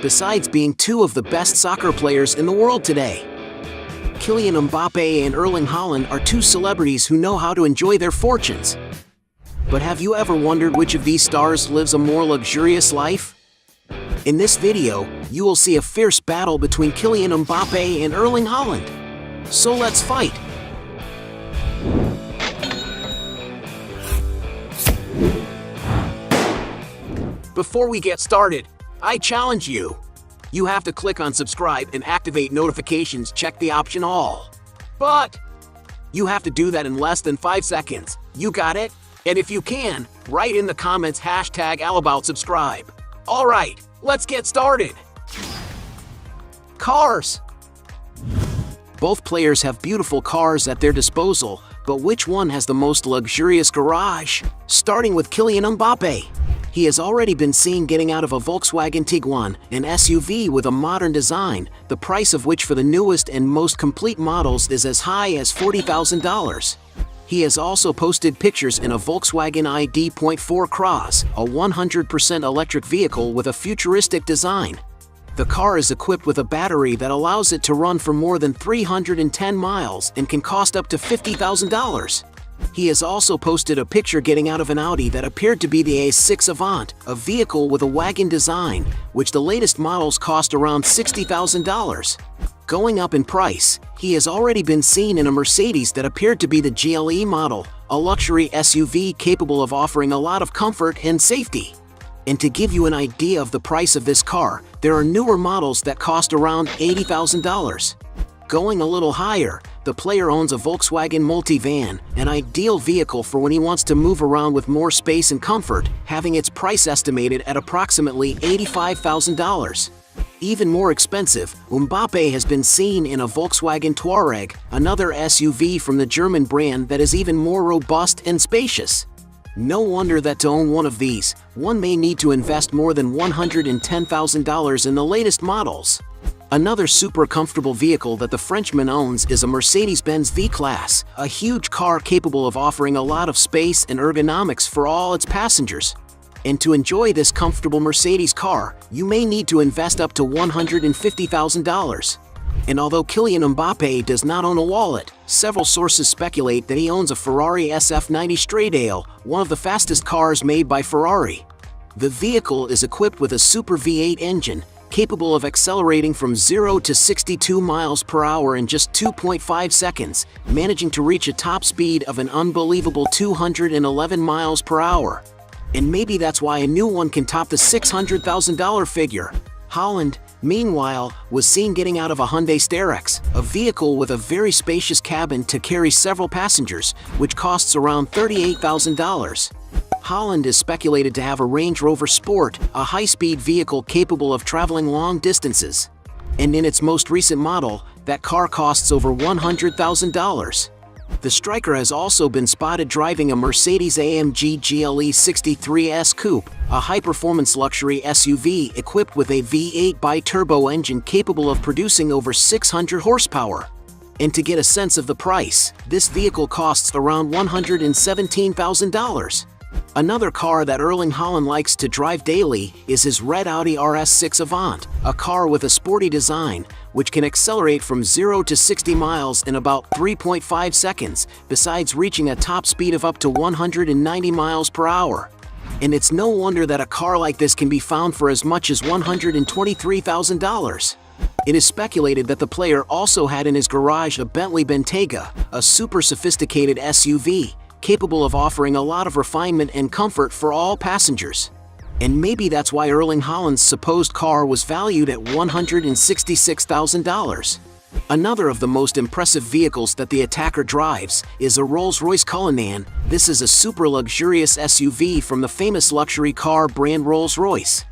besides being two of the best soccer players in the world today. Kylian Mbappe and Erling Haaland are two celebrities who know how to enjoy their fortunes. But have you ever wondered which of these stars lives a more luxurious life? In this video, you will see a fierce battle between Kylian Mbappe and Erling Haaland. So let's fight! Before we get started, I challenge you. You have to click on subscribe and activate notifications, check the option all. But you have to do that in less than 5 seconds. You got it? And if you can, write in the comments #allaboutSubscribe. Alright, let's get started. Cars. Both players have beautiful cars at their disposal, but which one has the most luxurious garage? Starting with Kylian Mbappe. He has already been seen getting out of a Volkswagen Tiguan, an SUV with a modern design, the price of which for the newest and most complete models is as high as $40,000. He has also posted pictures in a Volkswagen ID.4 Cross, a 100% electric vehicle with a futuristic design. The car is equipped with a battery that allows it to run for more than 310 miles and can cost up to $50,000. He has also posted a picture getting out of an Audi that appeared to be the A6 Avant, a vehicle with a wagon design, which the latest models cost around $60,000. Going up in price, he has already been seen in a Mercedes that appeared to be the GLE model, a luxury SUV capable of offering a lot of comfort and safety. And to give you an idea of the price of this car, there are newer models that cost around $80,000. Going a little higher, the player owns a Volkswagen Multivan, an ideal vehicle for when he wants to move around with more space and comfort, having its price estimated at approximately $85,000. Even more expensive, Mbappe has been seen in a Volkswagen Touareg, another SUV from the German brand that is even more robust and spacious. No wonder that to own one of these, one may need to invest more than $110,000 in the latest models. Another super comfortable vehicle that the Frenchman owns is a Mercedes-Benz V-Class, a huge car capable of offering a lot of space and ergonomics for all its passengers. And to enjoy this comfortable Mercedes car, you may need to invest up to $150,000. And although Kylian Mbappe does not own a wallet, several sources speculate that he owns a Ferrari SF90 Stradale, one of the fastest cars made by Ferrari. The vehicle is equipped with a Super V8 engine, capable of accelerating from 0 to 62 miles per hour in just 2.5 seconds, managing to reach a top speed of an unbelievable 211 miles per hour. And maybe that's why a new one can top the $600,000 figure. Harland, meanwhile, was seen getting out of a Hyundai Starex, a vehicle with a very spacious cabin to carry several passengers, which costs around $38,000. Harland is speculated to have a Range Rover Sport, a high-speed vehicle capable of traveling long distances. And in its most recent model, that car costs over $100,000. The striker has also been spotted driving a Mercedes-AMG GLE 63S Coupe, a high-performance luxury SUV equipped with a V8 bi-turbo engine capable of producing over 600 horsepower. And to get a sense of the price, this vehicle costs around $117,000. Another car that Erling Haaland likes to drive daily is his red Audi RS6 Avant, a car with a sporty design, which can accelerate from 0 to 60 miles in about 3.5 seconds, besides reaching a top speed of up to 190 miles per hour. And it's no wonder that a car like this can be found for as much as $123,000. It is speculated that the player also had in his garage a Bentley Bentayga, a super sophisticated SUV, capable of offering a lot of refinement and comfort for all passengers. And maybe that's why Erling Haaland's supposed car was valued at $166,000. Another of the most impressive vehicles that the attacker drives is a Rolls-Royce Cullinan. This is a super luxurious SUV from the famous luxury car brand Rolls-Royce.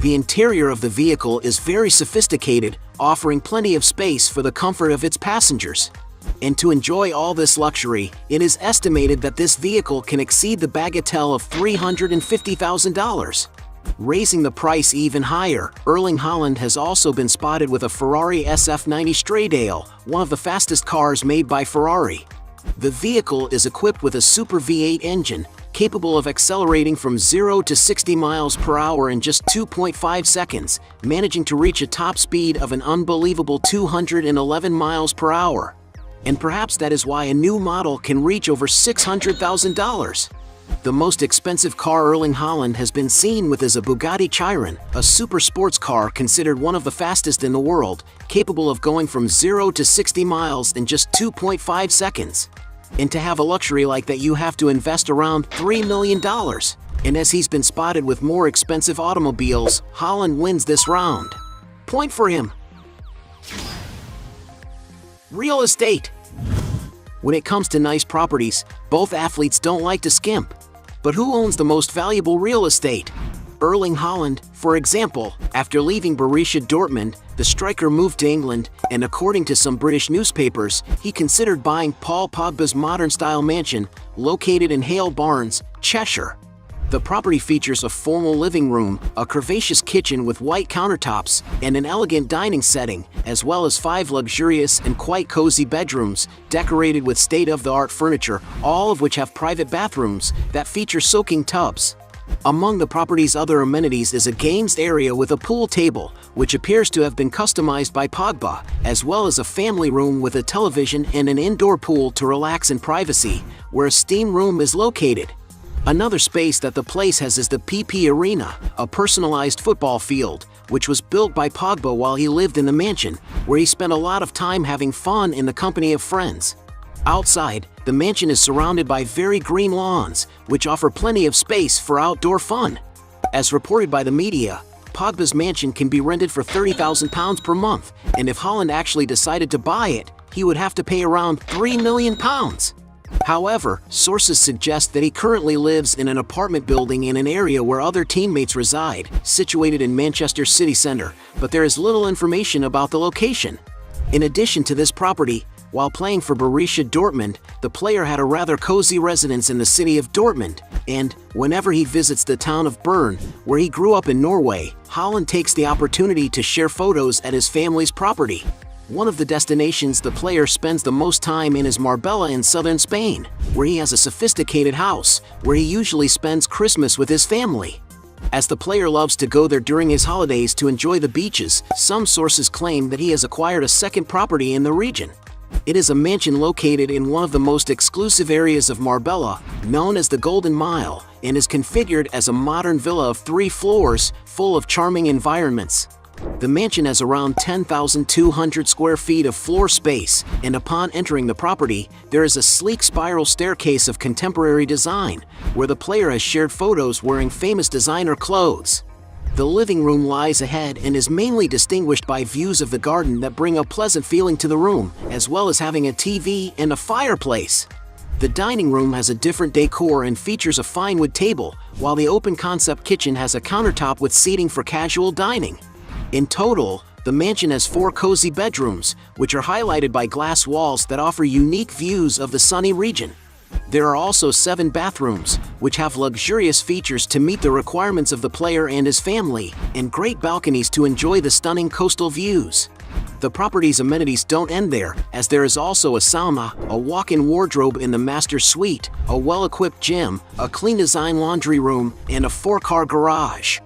The interior of the vehicle is very sophisticated, offering plenty of space for the comfort of its passengers. And to enjoy all this luxury, it is estimated that this vehicle can exceed the bagatelle of $350,000. Raising the price even higher, Erling Haaland has also been spotted with a Ferrari SF90 Stradale, one of the fastest cars made by Ferrari. The vehicle is equipped with a Super V8 engine, capable of accelerating from 0 to 60 miles per hour in just 2.5 seconds, managing to reach a top speed of an unbelievable 211 miles per hour. And perhaps that is why a new model can reach over $600,000. The most expensive car Erling Haaland has been seen with is a Bugatti Chiron, a super sports car considered one of the fastest in the world, capable of going from 0 to 60 miles in just 2.5 seconds. And to have a luxury like that, you have to invest around $3 million. And as he's been spotted with more expensive automobiles, Harland wins this round. Point for him. Real estate. When it comes to nice properties, both athletes don't like to skimp. But who owns the most valuable real estate? Erling Haaland, for example. After leaving Borussia Dortmund, the striker moved to England, and according to some British newspapers, he considered buying Paul Pogba's modern-style mansion, located in Hale Barnes, Cheshire. The property features a formal living room, a curvaceous kitchen with white countertops, and an elegant dining setting, as well as 5 luxurious and quite cozy bedrooms, decorated with state-of-the-art furniture, all of which have private bathrooms that feature soaking tubs. Among the property's other amenities is a games area with a pool table, which appears to have been customized by Pogba, as well as a family room with a television and an indoor pool to relax in privacy, where a steam room is located. Another space that the place has is the PP Arena, a personalized football field, which was built by Pogba while he lived in the mansion, where he spent a lot of time having fun in the company of friends. Outside, the mansion is surrounded by very green lawns, which offer plenty of space for outdoor fun. As reported by the media, Pogba's mansion can be rented for £30,000 per month, and if Harland actually decided to buy it, he would have to pay around £3 million. However, sources suggest that he currently lives in an apartment building in an area where other teammates reside, situated in Manchester city centre, but there is little information about the location. In addition to this property, while playing for Borussia Dortmund, the player had a rather cozy residence in the city of Dortmund, and, whenever he visits the town of Bern, where he grew up in Norway, Harland takes the opportunity to share photos at his family's property. One of the destinations the player spends the most time in is Marbella in southern Spain, where he has a sophisticated house, where he usually spends Christmas with his family. As the player loves to go there during his holidays to enjoy the beaches, some sources claim that he has acquired a second property in the region. It is a mansion located in one of the most exclusive areas of Marbella, known as the Golden Mile, and is configured as a modern villa of 3 floors, full of charming environments. The mansion has around 10,200 square feet of floor space, and upon entering the property, there is a sleek spiral staircase of contemporary design, where the player has shared photos wearing famous designer clothes. The living room lies ahead and is mainly distinguished by views of the garden that bring a pleasant feeling to the room, as well as having a TV and a fireplace. The dining room has a different decor and features a fine wood table, while the open-concept kitchen has a countertop with seating for casual dining. In total, the mansion has 4 cozy bedrooms, which are highlighted by glass walls that offer unique views of the sunny region. There are also 7 bathrooms, which have luxurious features to meet the requirements of the player and his family, and great balconies to enjoy the stunning coastal views. The property's amenities don't end there, as there is also a sauna, a walk-in wardrobe in the master suite, a well-equipped gym, a clean design laundry room, and a 4-car garage.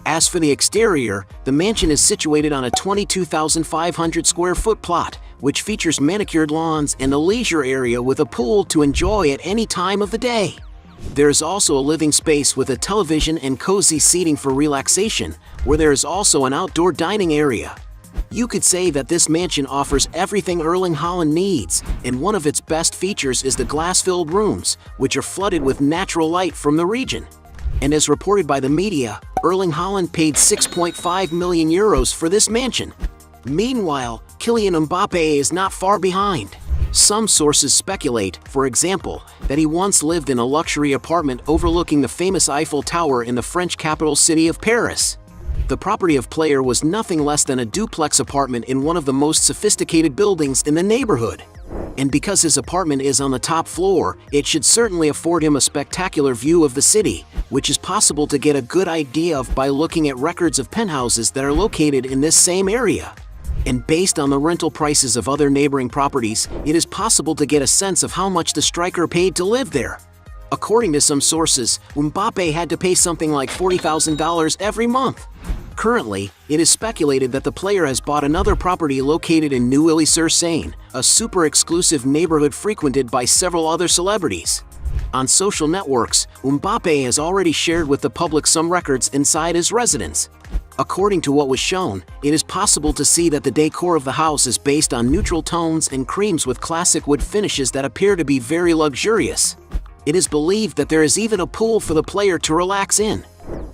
As for the exterior, the mansion is situated on a 22,500 square foot plot, which features manicured lawns and a leisure area with a pool to enjoy at any time of the day. There is also a living space with a television and cozy seating for relaxation, where there is also an outdoor dining area. You could say that this mansion offers everything Erling Haaland needs, and one of its best features is the glass-filled rooms, which are flooded with natural light from the region. And as reported by the media, Erling Haaland paid €6.5 million for this mansion. Meanwhile, Kylian Mbappe is not far behind. Some sources speculate, for example, that he once lived in a luxury apartment overlooking the famous Eiffel Tower in the French capital city of Paris. The property of player was nothing less than a duplex apartment in one of the most sophisticated buildings in the neighborhood. And because his apartment is on the top floor, it should certainly afford him a spectacular view of the city, which is possible to get a good idea of by looking at records of penthouses that are located in this same area. And based on the rental prices of other neighboring properties, it is possible to get a sense of how much the striker paid to live there. According to some sources, Mbappe had to pay something like $40,000 every month. Currently, it is speculated that the player has bought another property located in Neuilly-sur-Seine, a super exclusive neighborhood frequented by several other celebrities. On social networks, Mbappe has already shared with the public some records inside his residence. According to what was shown, it is possible to see that the decor of the house is based on neutral tones and creams with classic wood finishes that appear to be very luxurious. It is believed that there is even a pool for the player to relax in.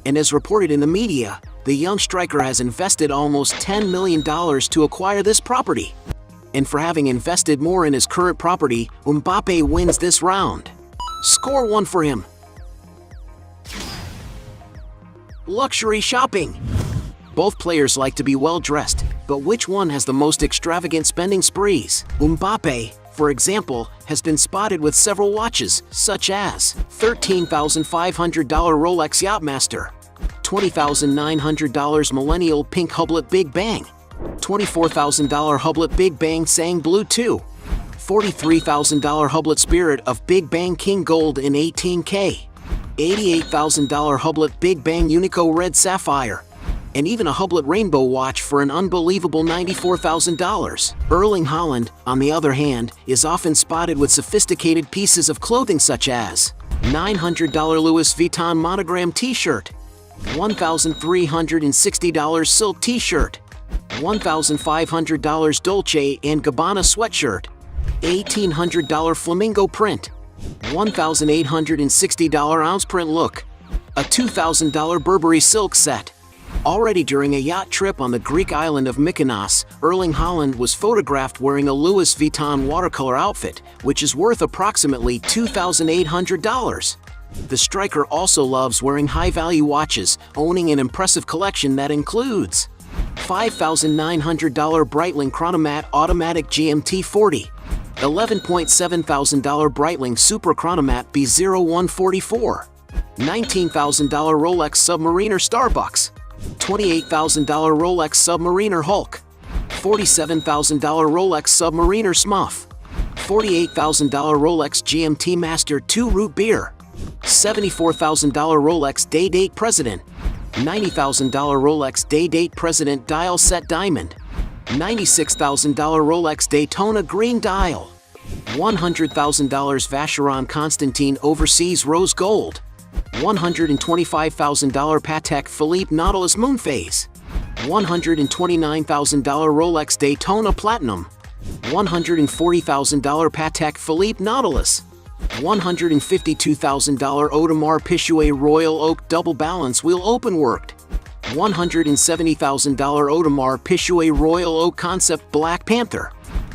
And as reported in the media, the young striker has invested almost $10 million to acquire this property. And for having invested more in his current property, Mbappe wins this round. Score 1 for him. Luxury shopping. Both players like to be well dressed, but which one has the most extravagant spending sprees? Mbappe, for example, has been spotted with several watches, such as $13,500 Rolex Yachtmaster, $20,900 Millennial Pink Hublot Big Bang, $24,000 Hublot Big Bang Sang Blue 2, $43,000 Hublot Spirit of Big Bang King Gold in 18K, $88,000 Hublot Big Bang Unico Red Sapphire, and even a Hublot Rainbow watch for an unbelievable $94,000. Erling Haaland, on the other hand, is often spotted with sophisticated pieces of clothing such as $900 Louis Vuitton monogram t-shirt, $1,360 silk t-shirt, $1,500 Dolce & Gabbana sweatshirt, $1,800 flamingo print, $1,860 ounce print look, a $2,000 Burberry silk set. Already during a yacht trip on the Greek island of Mykonos, Erling Haaland was photographed wearing a Louis Vuitton watercolor outfit, which is worth approximately $2,800. The striker also loves wearing high-value watches, owning an impressive collection that includes $5,900 Breitling Chronomat Automatic GMT 40, $11,700 Breitling Super Chronomat B0144, $19,000 Rolex Submariner Starbucks, $28,000 Rolex Submariner Hulk, $47,000 Rolex Submariner Smuff, $48,000 Rolex GMT Master 2 Root Beer, $74,000 Rolex Day-Date President, $90,000 Rolex Day-Date President Dial Set Diamond, $96,000 Rolex Daytona Green Dial, $100,000 Vacheron Constantin Overseas Rose Gold, $125,000 Patek Philippe Nautilus Moonphase, $129,000 Rolex Daytona Platinum, $140,000 Patek Philippe Nautilus, $152,000 Audemars Piguet Royal Oak Double Balance Wheel Openworked, $170,000 Audemars Piguet Royal Oak Concept Black Panther,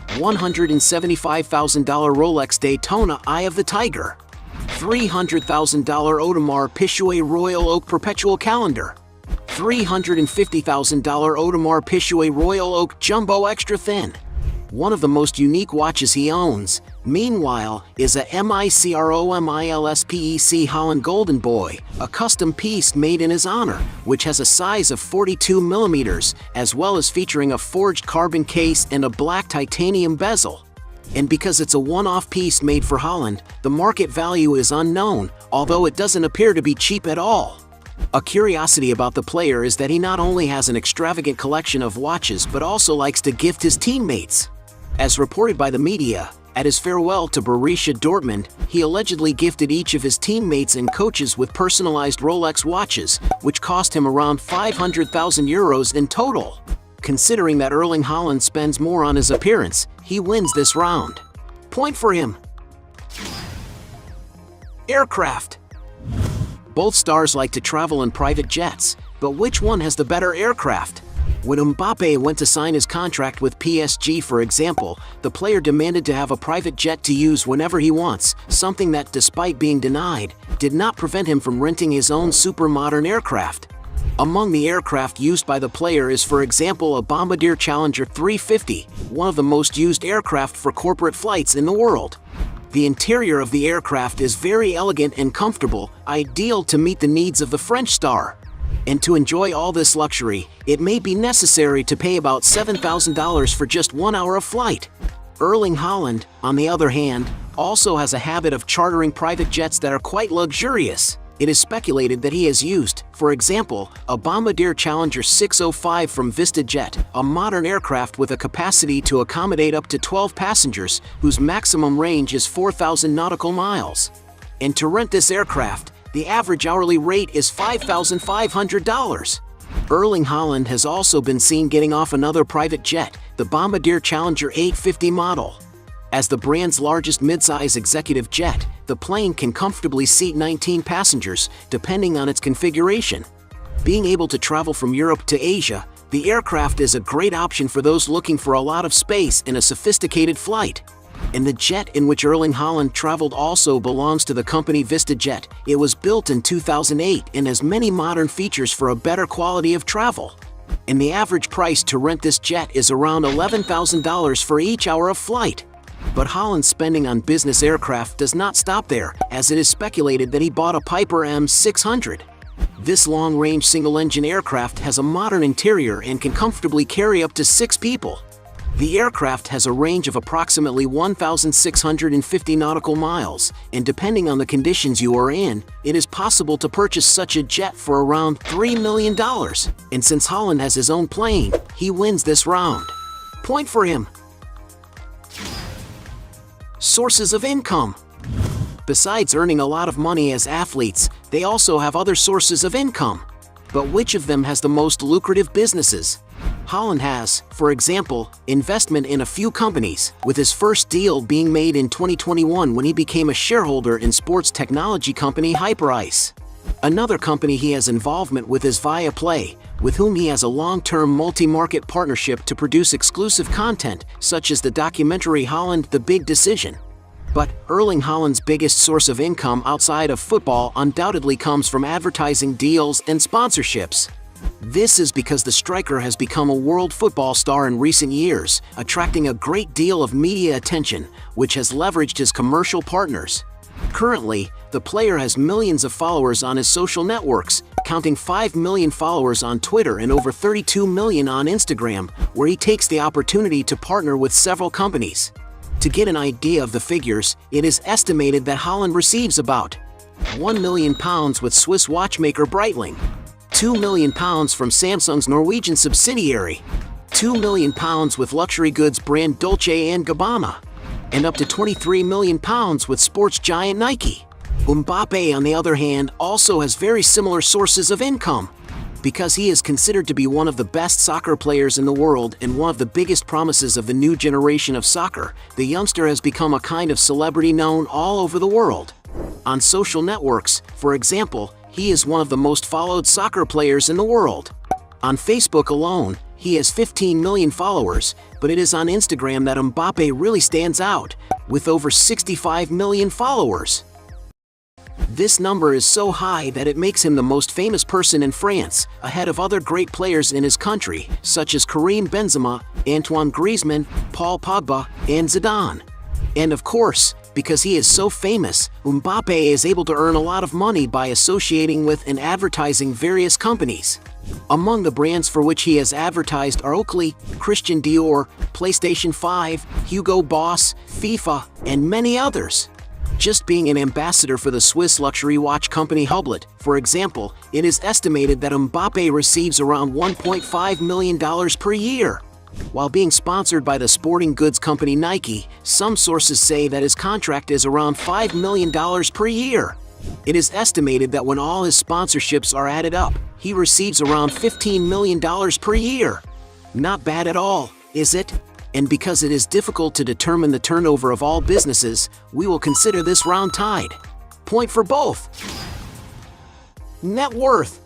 $175,000 Rolex Daytona Eye of the Tiger, $300,000 Audemars Piguet Royal Oak Perpetual Calendar, $350,000 Audemars Piguet Royal Oak Jumbo Extra Thin. One of the most unique watches he owns, meanwhile, is a MICROMILSPEC Holland Golden Boy, a custom piece made in his honor, which has a size of 42 mm, as well as featuring a forged carbon case and a black titanium bezel. And because it's a one-off piece made for Harland, the market value is unknown, although it doesn't appear to be cheap at all. A curiosity about the player is that he not only has an extravagant collection of watches but also likes to gift his teammates. As reported by the media, at his farewell to Borussia Dortmund, he allegedly gifted each of his teammates and coaches with personalized Rolex watches, which cost him around 500,000 euros in total. Considering that Erling Haaland spends more on his appearance, he wins this round. Point for him. Aircraft. Both stars like to travel in private jets, but which one has the better aircraft? When Mbappe went to sign his contract with PSG, for example, the player demanded to have a private jet to use whenever he wants, something that, despite being denied, did not prevent him from renting his own super modern aircraft. Among the aircraft used by the player is, for example, a Bombardier Challenger 350, one of the most used aircraft for corporate flights in the world. The interior of the aircraft is very elegant and comfortable, ideal to meet the needs of the French star. And to enjoy all this luxury, it may be necessary to pay about $7,000 for just 1 hour of flight. Erling Haaland, on the other hand, also has a habit of chartering private jets that are quite luxurious. It is speculated that he has used, for example, a Bombardier Challenger 605 from VistaJet, a modern aircraft with a capacity to accommodate up to 12 passengers, whose maximum range is 4,000 nautical miles. And to rent this aircraft, the average hourly rate is $5,500. Erling Haaland has also been seen getting off another private jet, the Bombardier Challenger 850 model. As the brand's largest midsize executive jet, the plane can comfortably seat 19 passengers, depending on its configuration. Being able to travel from Europe to Asia, the aircraft is a great option for those looking for a lot of space in a sophisticated flight. And the jet in which Erling Haaland traveled also belongs to the company VistaJet. It was built in 2008 and has many modern features for a better quality of travel. And the average price to rent this jet is around $11,000 for each hour of flight. But Haaland's spending on business aircraft does not stop there, as it is speculated that he bought a Piper M600. This long-range single-engine aircraft has a modern interior and can comfortably carry up to 6 people. The aircraft has a range of approximately 1,650 nautical miles, and depending on the conditions you are in, it is possible to purchase such a jet for around $3 million. And since Haaland has his own plane, he wins this round. Point for him. Sources of income. Besides earning a lot of money as athletes, they also have other sources of income. But which of them has the most lucrative businesses? Haaland has, for example, investment in a few companies, with his first deal being made in 2021 when he became a shareholder in sports technology company Hyperice. Another company he has involvement with is Viaplay, with whom he has a long-term multi-market partnership to produce exclusive content, such as the documentary Harland: The Big Decision. But Erling Haaland's biggest source of income outside of football undoubtedly comes from advertising deals and sponsorships. This is because the striker has become a world football star in recent years, attracting a great deal of media attention, which has leveraged his commercial partners. Currently, the player has millions of followers on his social networks, counting 5 million followers on Twitter and over 32 million on Instagram, where he takes the opportunity to partner with several companies. To get an idea of the figures, it is estimated that Harland receives about £1 million with Swiss watchmaker Breitling, £2 million from Samsung's Norwegian subsidiary, £2 million with luxury goods brand Dolce & Gabbana, and up to £23 million with sports giant Nike. Mbappe, on the other hand, also has very similar sources of income. Because he is considered to be one of the best soccer players in the world and one of the biggest promises of the new generation of soccer, the youngster has become a kind of celebrity known all over the world. On social networks, for example, he is one of the most followed soccer players in the world. On Facebook alone, he has 15 million followers, but it is on Instagram that Mbappe really stands out, with over 65 million followers. This number is so high that it makes him the most famous person in France, ahead of other great players in his country, such as Karim Benzema, Antoine Griezmann, Paul Pogba, and Zidane. And of course, because he is so famous, Mbappe is able to earn a lot of money by associating with and advertising various companies. Among the brands for which he has advertised are Oakley, Christian Dior, PlayStation 5, Hugo Boss, FIFA, and many others. Just being an ambassador for the Swiss luxury watch company Hublot, for example, it is estimated that Mbappe receives around $1.5 million per year. While being sponsored by the sporting goods company Nike, some sources say that his contract is around $5 million per year. It is estimated that when all his sponsorships are added up, he receives around $15 million per year. Not bad at all, is it? And because it is difficult to determine the turnover of all businesses, we will consider this round tied. Point for both. Net worth.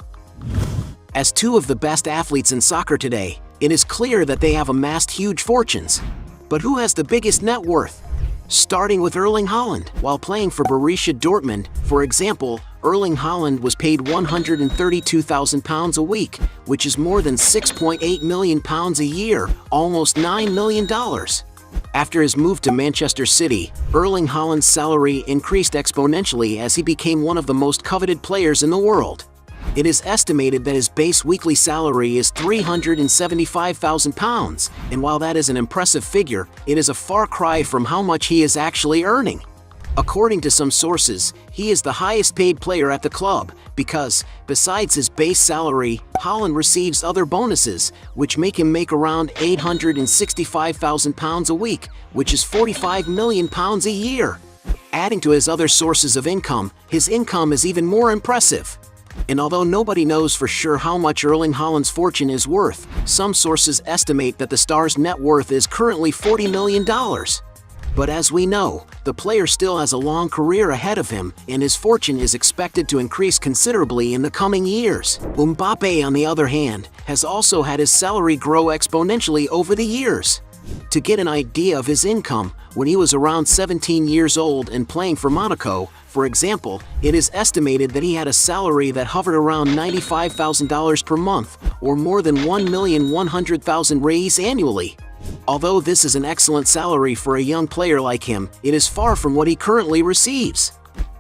As two of the best athletes in soccer today, it is clear that they have amassed huge fortunes. But who has the biggest net worth? Starting with Erling Haaland. While playing for Borussia Dortmund, for example, Erling Haaland was paid £132,000 a week, which is more than £6.8 million a year, almost $9 million. After his move to Manchester City, Erling Haaland's salary increased exponentially as he became one of the most coveted players in the world. It is estimated that his base weekly salary is £375,000, and while that is an impressive figure, it is a far cry from how much he is actually earning. According to some sources, he is the highest paid player at the club because, besides his base salary, Harland receives other bonuses, which make him make around £865,000 a week, which is £45 million a year. Adding to his other sources of income, his income is even more impressive. And although nobody knows for sure how much Erling Haaland's fortune is worth, some sources estimate that the star's net worth is currently $40 million. But as we know, the player still has a long career ahead of him, and his fortune is expected to increase considerably in the coming years. Mbappe, on the other hand, has also had his salary grow exponentially over the years. To get an idea of his income, when he was around 17 years old and playing for Monaco, for example, it is estimated that he had a salary that hovered around $95,000 per month, or more than €1,100,000 annually. Although this is an excellent salary for a young player like him, it is far from what he currently receives.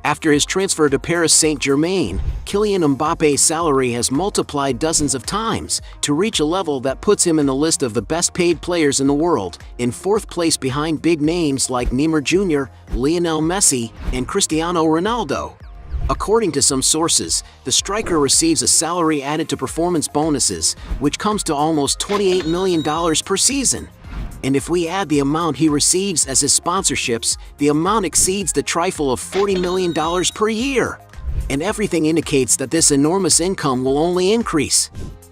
After his transfer to Paris Saint-Germain, Kylian Mbappe's salary has multiplied dozens of times to reach a level that puts him in the list of the best paid players in the world, in fourth place behind big names like Neymar Jr., Lionel Messi, and Cristiano Ronaldo. According to some sources, the striker receives a salary added to performance bonuses, which comes to almost $28 million per season. And if we add the amount he receives as his sponsorships, the amount exceeds the trifle of $40 million per year. And everything indicates that this enormous income will only increase.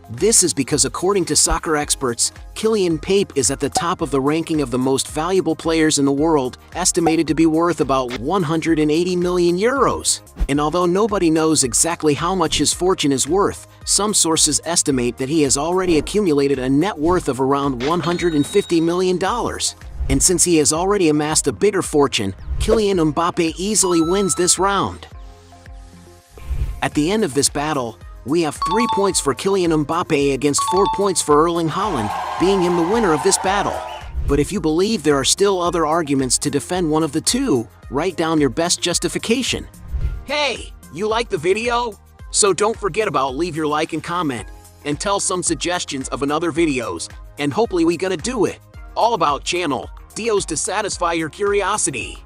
This is because, according to soccer experts, Kylian Mbappe is at the top of the ranking of the most valuable players in the world, estimated to be worth about 180 million euros. And although nobody knows exactly how much his fortune is worth, some sources estimate that he has already accumulated a net worth of around $150 million. And since he has already amassed a bigger fortune, Kylian Mbappe easily wins this round. At the end of this battle, we have 3 points for Kylian Mbappe against 4 points for Erling Haaland, being him the winner of this battle. But if you believe there are still other arguments to defend one of the two, write down your best justification. Hey, you like the video? So don't forget about leave your like and comment, and tell some suggestions of another videos, and hopefully we gonna do it. All about channel, Dios to satisfy your curiosity.